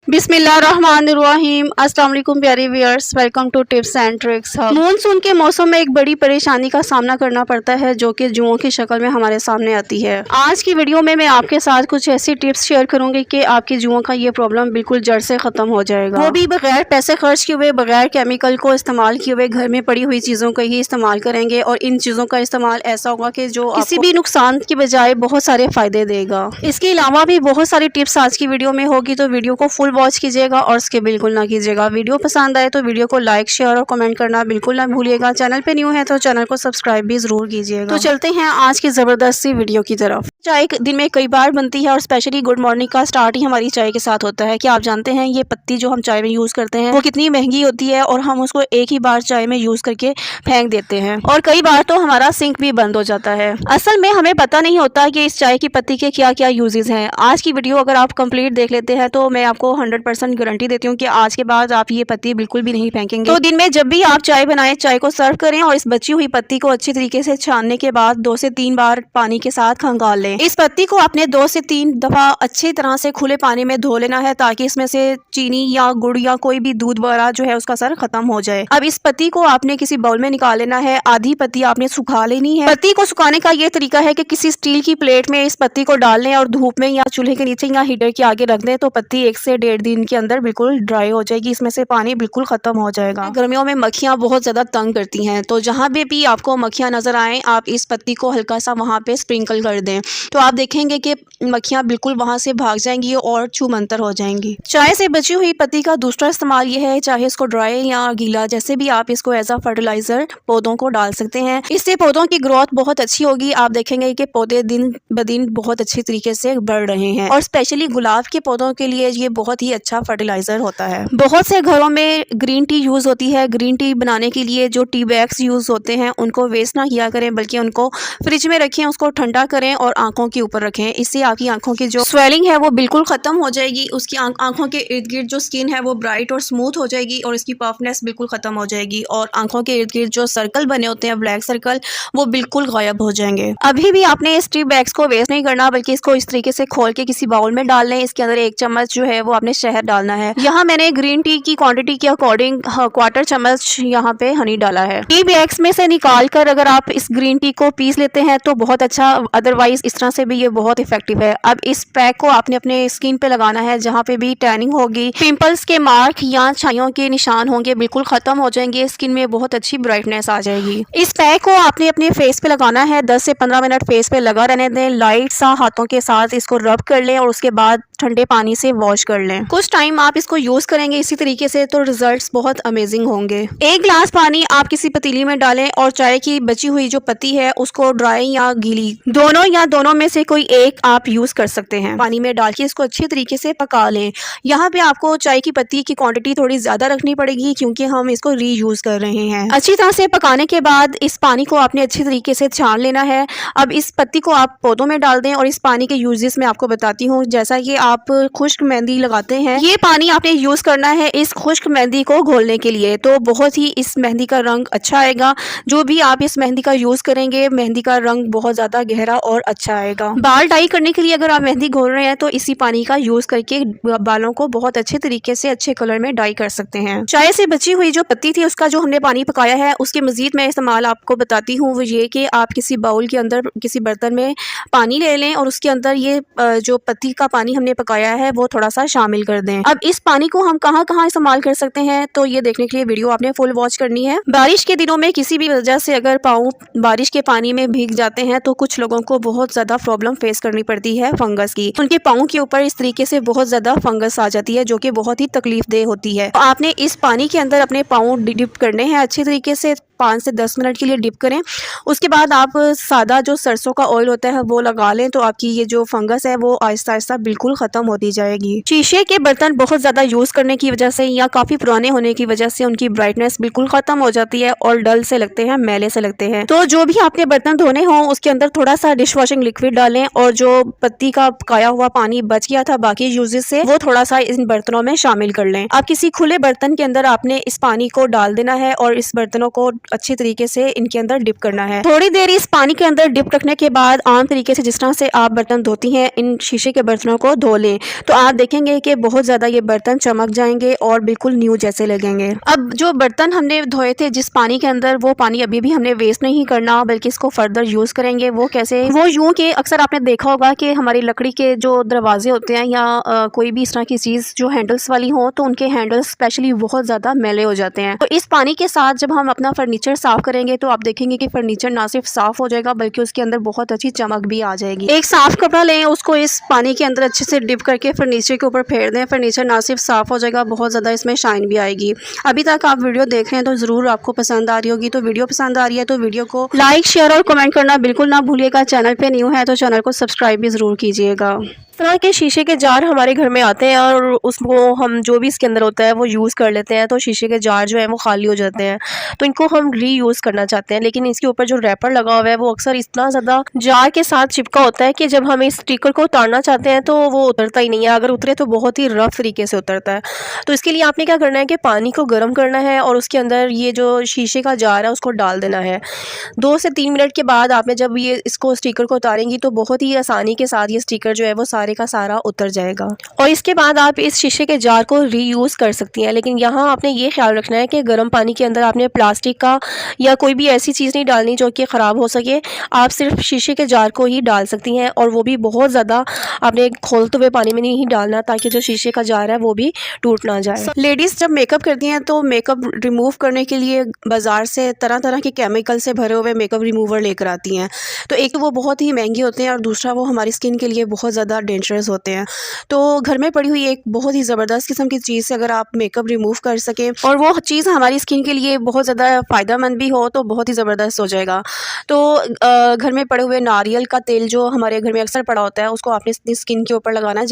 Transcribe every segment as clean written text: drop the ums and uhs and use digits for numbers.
बिस्मिल्लाहिर्रहमानिर्रहीम। अस्सलाम वालेकुम प्यारे viewers, welcome to tips and tricks. Monsoon के मौसम में एक बड़ी परेशानी का सामना करना पड़ता है जो कि जुओं की शक्ल में हमारे सामने आती है। आज की वीडियो में मैं आपके साथ कुछ ऐसी टिप्स शेयर करूंगी कि आपके जुओं का ये प्रॉब्लम बिल्कुल जड़ से खत्म हो जाएगा, वो भी बगैर पैसे खर्च किए हुए, बगैर केमिकल को इस्तेमाल किए हुए, घर में पड़ी हुई चीज़ों का ही इस्तेमाल करेंगे। और इन चीज़ों का इस्तेमाल ऐसा होगा कि जो किसी भी नुकसान की बजाय बहुत सारे फायदे देगा। इसके अलावा भी बहुत सारी टिप्स आज की वीडियो में होगी, तो वीडियो को फुल वॉच कीजिएगा और इसके बिल्कुल ना कीजिएगा। वीडियो पसंद आए तो वीडियो को लाइक, शेयर और कमेंट करना बिल्कुल ना भूलिएगा। चैनल पे न्यू है तो चैनल को सब्सक्राइब भी जरूर कीजिएगा। तो चलते हैं आज की ज़बरदस्त सी वीडियो की तरफ। चाय दिन में कई बार बनती है और स्पेशली गुड मॉर्निंग का स्टार्ट ही हमारी चाय के साथ होता है। क्या आप जानते हैं ये पत्ती जो हम चाय में यूज़ करते हैं वो कितनी महंगी होती है, और हम उसको एक ही बार चाय में यूज़ करके फेंक देते हैं, और कई बार तो हमारा सिंक भी बंद हो जाता है। असल में हमें पता नहीं होता कि इस चाय की पत्ती के क्या क्या यूजेस हैं। आज की वीडियो अगर आप कंप्लीट देख लेते हैं तो मैं आपको 100% गारंटी देती हूँ कि आज के बाद आप ये पत्ती बिल्कुल भी नहीं फेंकेंगे। तो दिन में जब भी आप चाय बनाएं, चाय को सर्व करें और इस बची हुई पत्ती को अच्छी तरीके से छानने के बाद 2 से 3 बार पानी के साथ खंगाल लें। इस पत्ती को आपने 2 से 3 दफा अच्छी तरह से खुले पानी में धो लेना है, ताकि इसमें से चीनी या गुड़ या कोई भी दूध वगैरह जो है उसका असर खत्म हो जाए। अब इस पत्ती को आपने किसी बाउल में निकाल लेना है। आधी पत्ती आपने सुखा लेनी है। पत्ती को सुखाने का ये तरीका है कि किसी स्टील की प्लेट में इस पत्ती को डाल लें और धूप में या चूल्हे के नीचे या हीटर के आगे रख दें, तो पत्ती 1 से 1.5 दिन के अंदर बिल्कुल ड्राई हो जाएगी। इसमें से पानी बिल्कुल खत्म हो जाएगा। गर्मियों में मक्खियां बहुत ज्यादा तंग करती हैं, तो जहां भी आपको मक्खियां नजर आए आप इस पत्ती को हल्का सा वहां पे स्प्रिंकल कर दें, तो आप देखेंगे कि मक्खियां बिल्कुल वहां से भाग जाएंगी और छूमंतर हो जाएंगी। चाय से बची हुई पत्ती का दूसरा इस्तेमाल ये है, चाहे इसको ड्राई या गीला जैसे भी आप इसको एज अ फर्टिलाइजर पौधों को डाल सकते हैं। इससे पौधों की ग्रोथ बहुत अच्छी होगी। आप देखेंगे कि पौधे दिन ब दिन बहुत अच्छी तरीके से बढ़ रहे हैं, और स्पेशली गुलाब के पौधों के लिए ये बहुत ही अच्छा फर्टिलाइजर होता है। बहुत से घरों में ग्रीन टी यूज होती है। ग्रीन टी बनाने के लिए जो टी बैग्स यूज होते हैं उनको वेस्ट ना किया करें, बल्कि उनको फ्रिज में रखें, उसको ठंडा करें और आंखों के ऊपर रखें। इससे आपकी आंखों की जो स्वेलिंग है वो बिल्कुल खत्म हो जाएगी। उसकी आंखों के इर्द गिर्द जो स्किन है वो ब्राइट और स्मूथ हो जाएगी, और इसकी पफनेस बिल्कुल खत्म हो जाएगी, और आंखों के इर्द गिर्द जो सर्कल बने होते हैं ब्लैक सर्कल वो बिल्कुल गायब हो जाएंगे। अभी भी आपने इस टी बैग्स को वेस्ट नहीं करना, बल्कि इसको इस तरीके से खोल के किसी बाउल में डाल लें। इसके अंदर 1 चम्मच जो है वो आपने शहद डालना है। यहाँ मैंने ग्रीन टी की क्वांटिटी के अकॉर्डिंग 1/4 चम्मच यहाँ पे हनी डाला है। टी बैग्स में से निकाल कर अगर आप इस ग्रीन टी को पीस लेते हैं तो बहुत अच्छा, अदरवाइज इस तरह से भी ये बहुत इफेक्टिव है। अब इस पैक को आपने अपने स्किन पे लगाना है, जहाँ पे भी टैनिंग होगी, पिंपल्स के मार्क या छाइयों के निशान होंगे बिल्कुल खत्म हो जाएंगे। स्किन में बहुत अच्छी ब्राइटनेस आ जाएगी। इस पैक को आपने अपने फेस पे लगाना है। 10 से 15 मिनट फेस पे लगा रहने दें। लाइट सा हाथों के साथ इसको रब कर लें और उसके बाद ठंडे पानी से वॉश कर लें। कुछ टाइम आप इसको यूज करेंगे इसी तरीके से तो रिजल्ट्स बहुत अमेजिंग होंगे। 1 गिलास पानी आप किसी पतीली में डालें और चाय की बची हुई जो पत्ती है उसको ड्राई या गीली दोनों में से कोई एक आप यूज कर सकते हैं। पानी में डाल के इसको अच्छी तरीके से पका लें। यहाँ पे आपको चाय की पत्ती की क्वांटिटी थोड़ी ज्यादा रखनी पड़ेगी, क्योंकि हम इसको रीयूज कर रहे हैं। अच्छी तरह से पकाने के बाद इस पानी को आपने अच्छी तरीके से छान लेना है। अब इस पत्ती को आप पौधों में डाल दें, और इस पानी के यूजेस मैं आपको बताती हूँ। जैसा कि आप खुश्क मेहंदी लगाते हैं, ये पानी आपने यूज करना है इस खुश्क मेहंदी को घोलने के लिए, तो बहुत ही इस मेहंदी का रंग अच्छा आएगा। जो भी आप इस मेहंदी का यूज करेंगे मेहंदी का रंग बहुत ज्यादा गहरा और अच्छा आएगा। बाल डाई करने के लिए अगर आप मेहंदी घोल रहे हैं तो इसी पानी का यूज करके बालों को बहुत अच्छे तरीके से अच्छे कलर में डाई कर सकते हैं। चाय से बची हुई जो पत्ती थी उसका जो हमने पानी पकाया है, उसके मजीद मैं इस्तेमाल आपको बताती हूँ। वो ये कि आप किसी बाउल के अंदर किसी बर्तन में पानी ले लें और उसके अंदर ये जो पत्ती का पानी हमने पकाया है वो थोड़ा सा शामिल कर दें। अब इस पानी को हम कहाँ कहाँ इस्तेमाल कर सकते हैं, तो ये देखने के लिए वीडियो आपने फुल वॉच करनी है। बारिश के दिनों में किसी भी वजह से अगर पाँव बारिश के पानी में भीग जाते हैं तो कुछ लोगों को बहुत ज्यादा प्रॉब्लम फेस करनी पड़ती है फंगस की। उनके पाँव के ऊपर इस तरीके से बहुत ज्यादा फंगस आ जाती है, जो कि बहुत ही तकलीफ देह होती है। तो आपने इस पानी के अंदर अपने पाँव डिप करने हैं अच्छी तरीके से। 5 से 10 मिनट के लिए डिप करें। उसके बाद आप सादा जो सरसों का ऑयल होता है वो लगा लें, तो आपकी ये जो फंगस है वो आहिस्ता आहिस्ता बिल्कुल खत्म होती जाएगी। शीशे के बर्तन बहुत ज्यादा यूज करने की वजह से या काफी पुराने होने की वजह से उनकी ब्राइटनेस बिल्कुल खत्म हो जाती है और डल से लगते हैं, मैले से लगते हैं। तो जो भी आपके बर्तन धोने हों उसके अंदर थोड़ा सा डिश वॉशिंग लिक्विड डालें, और जो पत्ती का पकाया हुआ पानी बच गया था बाकी यूजेस से वो थोड़ा सा इन बर्तनों में शामिल कर लें। अब किसी खुले बर्तन के अंदर आपने इस पानी को डाल देना है और इस बर्तनों को अच्छे तरीके से इनके अंदर डिप करना है। थोड़ी देर इस पानी के अंदर डिप रखने के बाद आम तरीके से जिस तरह से आप बर्तन धोती हैं, इन शीशे के बर्तनों को धो लें तो आप देखेंगे कि बहुत ज़्यादा ये बर्तन चमक जाएंगे और बिल्कुल न्यू जैसे लगेंगे। अब जो बर्तन हमने धोए थे जिस पानी के अंदर, वो पानी अभी भी हमने वेस्ट नहीं करना बल्कि इसको फर्दर यूज़ करेंगे। वो कैसे? वो यूँ कि अक्सर आपने देखा होगा कि हमारी लकड़ी के जो दरवाजे होते हैं या कोई भी इस तरह की चीज़ जो हैंडल्स वाली हो, तो उनके हैंडल्स स्पेशली बहुत ज़्यादा मैले हो जाते हैं। तो इस पानी के साथ जब हम अपना फर्नीचर साफ़ करेंगे तो आप देखेंगे कि फर्नीचर ना सिर्फ साफ़ हो जाएगा बल्कि उसके अंदर बहुत अच्छी चमक भी आ जाएगी। एक साफ़ कपड़ा लें, उसको इस पानी के अंदर अच्छे से डिप करके फर्नीचर के ऊपर फेर दें। फर्नीचर ना सिर्फ साफ़ हो जाएगा, बहुत ज़्यादा इसमें शाइन भी आएगी। अभी तक आप वीडियो देख रहे हैं तो ज़रूर आपको पसंद आ रही होगी। तो वीडियो पसंद आ रही है तो वीडियो को लाइक, शेयर और कमेंट करना बिल्कुल ना भूलिएगा। चैनल पे न्यू है तो चैनल को सब्सक्राइब भी ज़रूर कीजिएगा। इस तरह के शीशे के जार हमारे घर में आते हैं और उसको हम जो भी इसके अंदर होता है वो यूज़ कर लेते हैं, तो शीशे के जार जो है वो खाली हो जाते हैं। तो इनको हम रीयूज़ करना चाहते हैं, लेकिन इसके ऊपर जो रैपर लगा हुआ है वो अक्सर इतना ज़्यादा जार के साथ चिपका होता है कि जब हम इस स्टिकर को उतारना चाहते हैं तो वो उतरता ही नहीं है। अगर उतरे तो बहुत ही रफ तरीके से उतरता है। तो इसके लिए आपने क्या करना है कि पानी को गर्म करना है और उसके अंदर ये जो शीशे का जार है उसको डाल देना है। 2 से 3 मिनट के बाद आपने जब ये इसको स्टिकर को उतारेंगी तो बहुत ही आसानी के साथ ये स्टिकर जो है वो सारे का सारा उतर जाएगा। और इसके बाद आप इस शीशे के जार को रीयूज़ कर सकती हैं, लेकिन यहाँ आपने ये ख्याल रखना है कि गर्म पानी के अंदर आपने प्लास्टिक का या कोई भी ऐसी चीज़ नहीं डालनी जो कि ख़राब हो सके। आप सिर्फ शीशे के जार को ही डाल सकती हैं और वो भी बहुत ज़्यादा आपने खोलते हुए पानी में नहीं डालना, ताकि जो शीशे का जार है वो भी टूट ना जाए। लेडीज़ जब मेकअप करती हैं तो मेकअप रिमूव करने के लिए बाज़ार से तरह तरह के केमिकल से भरे हुए मेकअप रिमूवर लेकर आती हैं। तो एक तो वो बहुत ही महंगे होते हैं और दूसरा वो हमारी स्किन के लिए बहुत ज़्यादा डेंजरस होते हैं। तो घर में पड़ी हुई एक बहुत ही ज़बरदस्त किस्म की चीज़ से अगर आप मेकअप रिमूव कर सकें और वो चीज़ हमारी स्किन के लिए बहुत ज़्यादा फ़ायदेमंद भी हो तो बहुत ही ज़बरदस्त हो जाएगा। तो घर में पड़े हुए नारियल का तेल जो हमारे घर में अक्सर पड़ा होता है उसको आपने अपनी स्किन के ऊपर लगाना है,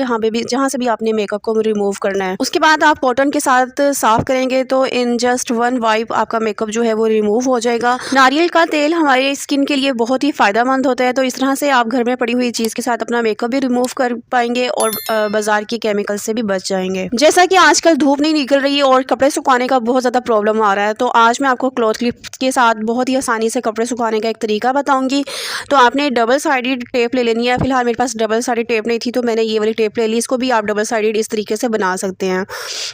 जहाँ से भी आपने मेकअप को रिमूव करना है। उसके बाद आप कॉटन के साथ साफ़ करेंगे तो इन जस्ट 1 वाइप आपका मेकअप जो है वो रिमूव हो जाएगा। नारियल का तेल हमारे स्किन के लिए बहुत ही फ़ायदेमंद होता है, तो इस तरह से आप घर में पड़ी हुई चीज़ के साथ अपना मेकअप भी रिमूव कर पाएंगे और बाजार के केमिकल से भी बच जाएंगे। जैसा कि आजकल धूप नहीं निकल रही है और कपड़े सुखाने का बहुत ज़्यादा प्रॉब्लम आ रहा है, तो आज मैं आपको क्लॉथ क्लिप के साथ बहुत ही आसानी से कपड़े सुखाने का एक तरीका बताऊंगी। तो आपने डबल साइडेड टेप ले लेनी है। फिलहाल मेरे पास डबल साइडेड टेप नहीं थी तो मैंने ये वाली टेप ले ली। इसको भी आप डबल साइडेड इस तरीके से बना सकते हैं।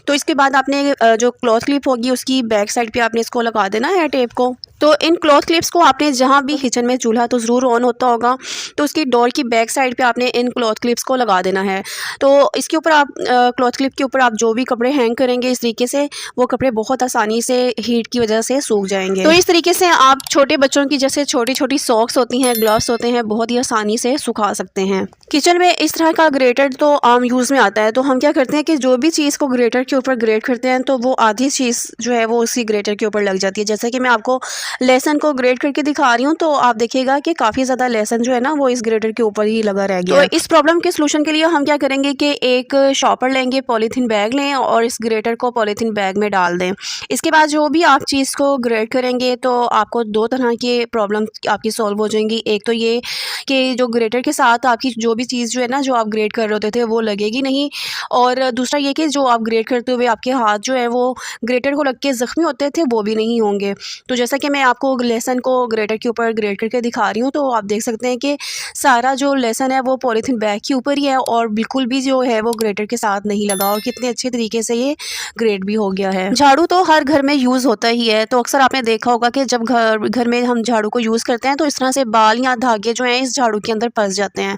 तो इसके बाद आपने जो क्लॉथ क्लिप होगी उसकी बैक साइड पे आपने इसको लगा देना है टेप को। तो इन क्लॉथ क्लिप्स को आपने जहाँ भी किचन में चूल्हा तो ज़रूर ऑन होता होगा, तो उसकी डोर की बैक साइड पे आपने इन क्लॉथ क्लिप्स को लगा देना है। तो इसके ऊपर आप क्लॉथ क्लिप के ऊपर आप जो भी कपड़े हैंग करेंगे इस तरीके से वो कपड़े बहुत आसानी से हीट की वजह से सूख जाएंगे। तो इस तरीके से आप छोटे बच्चों की जैसे छोटी छोटी सॉक्स होती हैं, ग्लव्स होते हैं, बहुत ही आसानी से सुखा सकते हैं। किचन में इस तरह का ग्रेटर तो आम यूज़ में आता है। तो हम क्या करते हैं कि जो भी चीज़ को ग्रेटर के ऊपर ग्रेट करते हैं तो वो आधी चीज़ जो है वो उसी ग्रेटर के ऊपर लग जाती है। जैसे कि मैं आपको लहसुन को ग्रेट करके दिखा रही हूँ तो आप देखिएगा कि काफ़ी ज़्यादा लहसुन जो है ना वो इस ग्रेटर के ऊपर ही लगा रह गया। तो इस प्रॉब्लम के सलूशन के लिए हम क्या करेंगे कि एक शॉपर लेंगे, पॉलीथीन बैग लें और इस ग्रेटर को पॉलीथीन बैग में डाल दें। इसके बाद जो भी आप चीज़ को ग्रेट करेंगे तो आपको 2 तरह के प्रॉब्लम आपकी सॉल्व हो जाएंगी। एक तो ये कि जो ग्रेटर के साथ आपकी जो भी चीज़ जो है ना जो आप ग्रेट कर रहे होते थे वो लगेगी नहीं, और दूसरा ये कि जो आप ग्रेट करते हुए आपके हाथ जो है वो ग्रेटर को लग के ज़ख्मी होते थे वो भी नहीं होंगे। तो जैसा कि मैं आपको लहसुन को ग्रेटर के ऊपर ग्रेट करके दिखा रही हूँ तो आप देख सकते हैं कि सारा जो लहसुन है वो पॉलीथीन बैग के ऊपर ही है और बिल्कुल भी जो है वो ग्रेटर के साथ नहीं लगा, और कितने अच्छे तरीके से ये ग्रेट भी हो गया है। झाड़ू तो हर घर में यूज़ होता ही है, तो अक्सर आपने देखा होगा कि जब घर में हम झाड़ू को यूज़ करते हैं तो इस तरह से बाल या धागे जो हैं इस झाड़ू के अंदर फंस जाते हैं।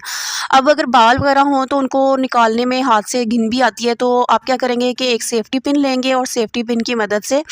अब अगर बाल वगैरह हों तो उनको निकालने में हाथ से घिन भी आती है, तो आप क्या करेंगे कि एक सेफ्टी पिन लेंगे और सेफ्टी पिन की मदद से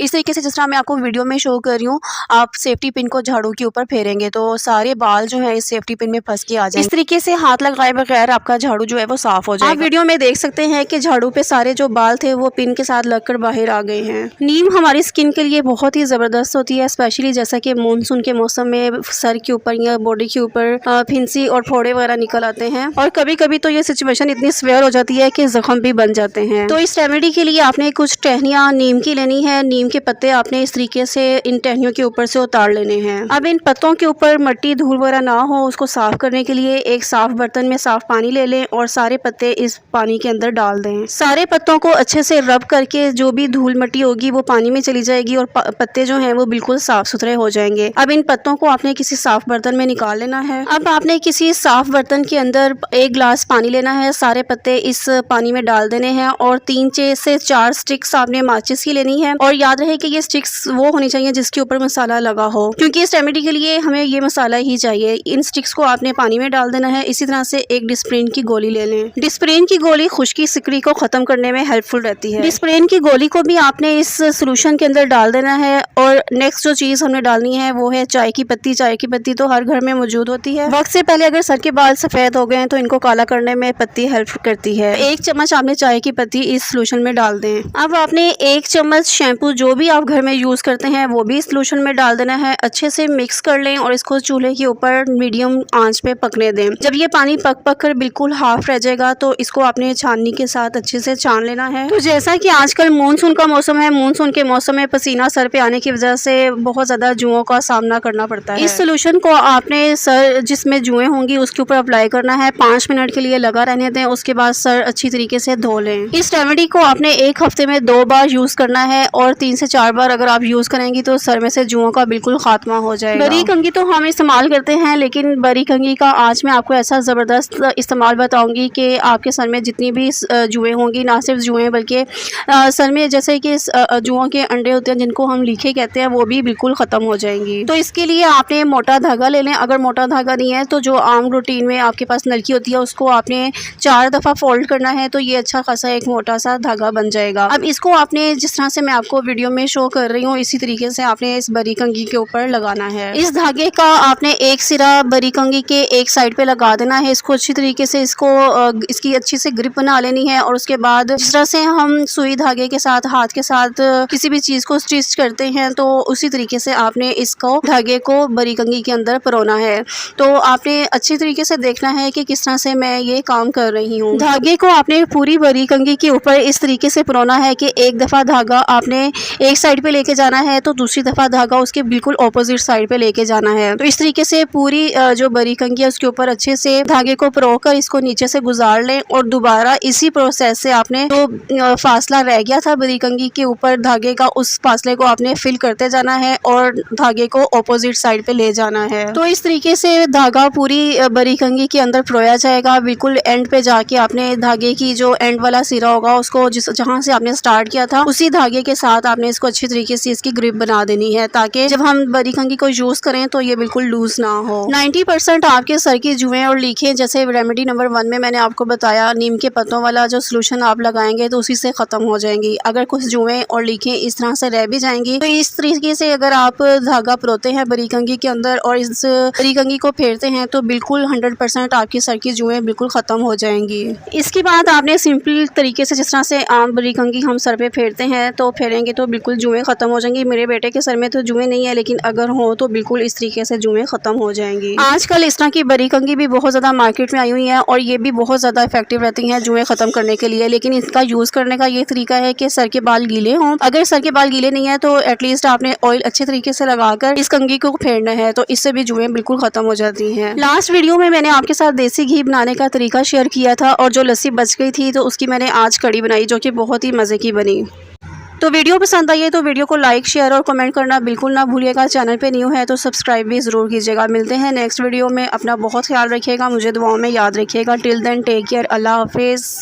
इस तरीके से जिस तरह मैं आपको वीडियो में शो कर रही हूँ आप सेफ्टी पिन को झाड़ू के ऊपर फेरेंगे तो सारे बाल जो है इस सेफ्टी पिन में फंस के आ जाएंगे। इस तरीके से हाथ लगाए बगैर आपका झाड़ू जो है वो साफ हो जाएगा। आप वीडियो में देख सकते हैं कि झाड़ू पे सारे जो बाल थे वो पिन के साथ लगकर बाहर आ गए हैं। नीम हमारी स्किन के लिए बहुत ही ज़बरदस्त होती है, स्पेशली जैसा कि मानसून के मौसम में सर के ऊपर या बॉडी के ऊपर फिंसी और फोड़े वगैरह निकल आते हैं और कभी कभी तो ये सिचुएशन इतनी स्वेयर हो जाती है कि जख्म भी बन जाते हैं। तो इस रेमेडी के लिए आपने कुछ टहनियाँ नीम की लेनी है। नीम के पत्ते आपने इस तरीके से इन टहनियों के ऊपर से उतार लेने हैं। अब इन पत्तों के ऊपर मिट्टी धूल वगैरह ना हो, उसको साफ करने के लिए एक साफ बर्तन में साफ पानी ले लें और सारे पत्ते इस पानी के अंदर डाल दें। सारे पत्तों को अच्छे से रब करके जो भी धूल मिट्टी होगी वो पानी में चली जाएगी और पत्ते जो हैं वो बिल्कुल साफ सुथरे हो जाएंगे। अब इन पत्तों को आपने किसी साफ बर्तन में निकाल लेना है। अब आपने किसी साफ बर्तन के अंदर 1 गिलास पानी लेना है, सारे पत्ते इस पानी में डाल देने हैं और 3 से 4 स्टिक्स आपने माचिस की लेनी है। और याद रहे कि ये स्टिक्स वो होनी चाहिए जिसके ऊपर मसाला लगा हो, क्योंकि इस रेमेडी के लिए हमें ये मसाला ही चाहिए। इन स्टिक्स को आपने पानी में डाल देना है। इसी तरह से एक डिस्प्रिन की गोली ले लें। डिस्प्रिन की गोली खुश्की सिकड़ी को खत्म करने में हेल्पफुल रहती है। डिस्प्रिन की गोली को भी आपने इस सोल्यूशन के अंदर डाल देना है। और नेक्स्ट जो चीज़ हमने डालनी है वो है चाय की पत्ती। चाय की पत्ती तो हर घर में मौजूद होती है। वक्त से पहले अगर सर के बाल सफ़ेद हो गए हैं तो इनको काला करने में पत्ती हेल्प करती है। 1 चम्मच आपने चाय की पत्ती इस सोल्यूशन में डाल दें। अब आपने 1 चम्मच शैम्पू जो भी आप घर में यूज़ करते हैं वो भी इस सोल्यूशन में डाल देना है। अच्छे से मिक्स कर लें और इसको चूल्हे के ऊपर मीडियम आंच पे पकने दें। जब ये पानी पक कर बिल्कुल हाफ रह जाएगा तो इसको आपने छाननी के साथ अच्छे से छान लेना है। तो जैसा कि आजकल मानसून का मौसम है, मानसून के मौसम में पसीना सर पे आने की वजह से बहुत ज़्यादा जुओं का सामना करना पड़ता है। इस सोल्यूशन को आपने सर जिसमें जुएं होंगी उसके ऊपर अप्लाई करना है। 5 मिनट के लिए लगा रहने दें, उसके बाद सर अच्छी तरीके से धो लें। इस रेमेडी को आपने 1 हफ्ते में 2 बार यूज़ करना है और 3 से 4 बार अगर आप यूज़ करेंगी तो सर में से जुओं का बिल्कुल खात्मा हो जाएगा। बरी कंघी तो हम इस्तेमाल करते हैं, लेकिन बरी कंघी का आज मैं आपको ऐसा ज़बरदस्त इस्तेमाल बताऊंगी कि आपके सर में जितनी भी जुएं होंगी, ना सिर्फ जुएं बल्कि सर में जैसे कि जुओं के अंडे होते हैं जिनको हम लीखे कहते हैं, वो भी बिल्कुल ख़त्म हो जाएंगी। तो इसके लिए आपने मोटा धागा ले लें। अगर मोटा धागा नहीं है तो जो आम रूटीन में आपके पास नलकी होती है उसको आपने 4 दफ़ा फोल्ड करना है, तो ये अच्छा खासा एक मोटा सा धागा बन जाएगा। अब इसको आपने जिस तरह से मैं आपको वीडियो में शो कर रही हूँ इसी तरीके से आपने इस बरी कंघी के ऊपर लगाना है। इस धागे का आपने एक सिरा बरी कंघी के एक साइड पे लगा देना है। इसको अच्छी तरीके से इसकी अच्छी से ग्रिप बना लेनी है और उसके बाद जिस तरह से हम सुई धागे के साथ हाथ के साथ किसी भी चीज़ को स्टिच करते हैं तो उसी तरीके से आपने इसको धागे को बरी कंघी के अंदर परोना है। तो आपने अच्छी तरीके से देखना है कि किस तरह से मैं ये काम कर रही हूँ। धागे को आपने पूरी बरी कंघी के ऊपर इस तरीके से परोना है कि एक दफ़ा धागा आपने एक साइड पे लेके जाना है तो दूसरी दफ़ा धागा उसके बिल्कुल ऑपोजिट साइड पे लेके जाना है। तो इस तरीके से पूरी जो बरी कंघी है उसके ऊपर अच्छे से धागे को परोकर इसको नीचे से गुजार लें और दोबारा इसी प्रोसेस से आपने जो फासला रह गया था बरी कंघी के ऊपर धागे का, उस फासले को आपने फिल करते जाना है और धागे को ऑपोजिट साइड पे ले जाना है। तो इस तरीके से धागा पूरी बरी कंघी के अंदर परोया जाएगा। बिल्कुल एंड पे जाके आपने धागे की जो एंड वाला सिरा होगा उसको जहाँ से आपने स्टार्ट किया था उसी धागे के साथ आपने इसको अच्छी तरीके से इसकी ग्रिप बना देनी है ताकि जब हम बरी कंघी को यूज़ करें तो ये बिल्कुल लूज ना हो। 90% आपके सर की जुएं और लीखें, जैसे रेमेडी नंबर 1 में मैंने आपको बताया, नीम के पत्तों वाला जो सोल्यूशन आप लगाएंगे तो उसी से ख़त्म हो जाएंगी। अगर कुछ जुएं और लीखें इस तरह से रह भी जाएंगी तो इस तरीके से अगर आप धागा परोते हैं बरी कंघी के अंदर और इस बरी कंघी को फेरते हैं तो बिल्कुल 100% आपकी सर की जुएं बिल्कुल ख़त्म हो जाएंगी। इसके बाद आपने सिंपल तरीके से जिस तरह से आम बरी कंघी हम सर पे फेरते हैं तो फेरेंगे तो बिल्कुल जुएं ख़त्म हो जाएंगी। मेरे बेटे के सर में तो जुएं नहीं है, लेकिन अगर हो तो बिल्कुल इस तरीके से जुएं ख़त्म हो जाएंगी। आजकल इस तरह की बरी कंघी भी बहुत ज़्यादा मार्केट में आई हुई है और ये भी बहुत ज़्यादा इफेक्टिव रहती हैं जुएं ख़त्म करने के लिए, लेकिन इसका यूज़ करने का ये तरीका है कि सर के बाल गीले हों। अगर सर के बाल गीले नहीं है तो एटलीस्ट आपने ऑयल अच्छे तरीके से लगाकर इस कंघी को फेरना है, तो इससे भी जुएं बिल्कुल ख़त्म हो जाती हैं। लास्ट वीडियो में मैंने आपके साथ देसी घी बनाने का तरीका शेयर किया था और जो लस्सी बच गई थी तो उसकी मैंने आज कड़ी बनाई जो कि बहुत ही मज़े की बनी। तो वीडियो पसंद आई है तो वीडियो को लाइक, शेयर और कमेंट करना बिल्कुल ना भूलिएगा। चैनल पे न्यू है तो सब्सक्राइब भी ज़रूर कीजिएगा। मिलते हैं नेक्स्ट वीडियो में। अपना बहुत ख्याल रखिएगा, मुझे दुआओं में याद रखिएगा। टिल देन टेक केयर, अल्लाह हाफिज़।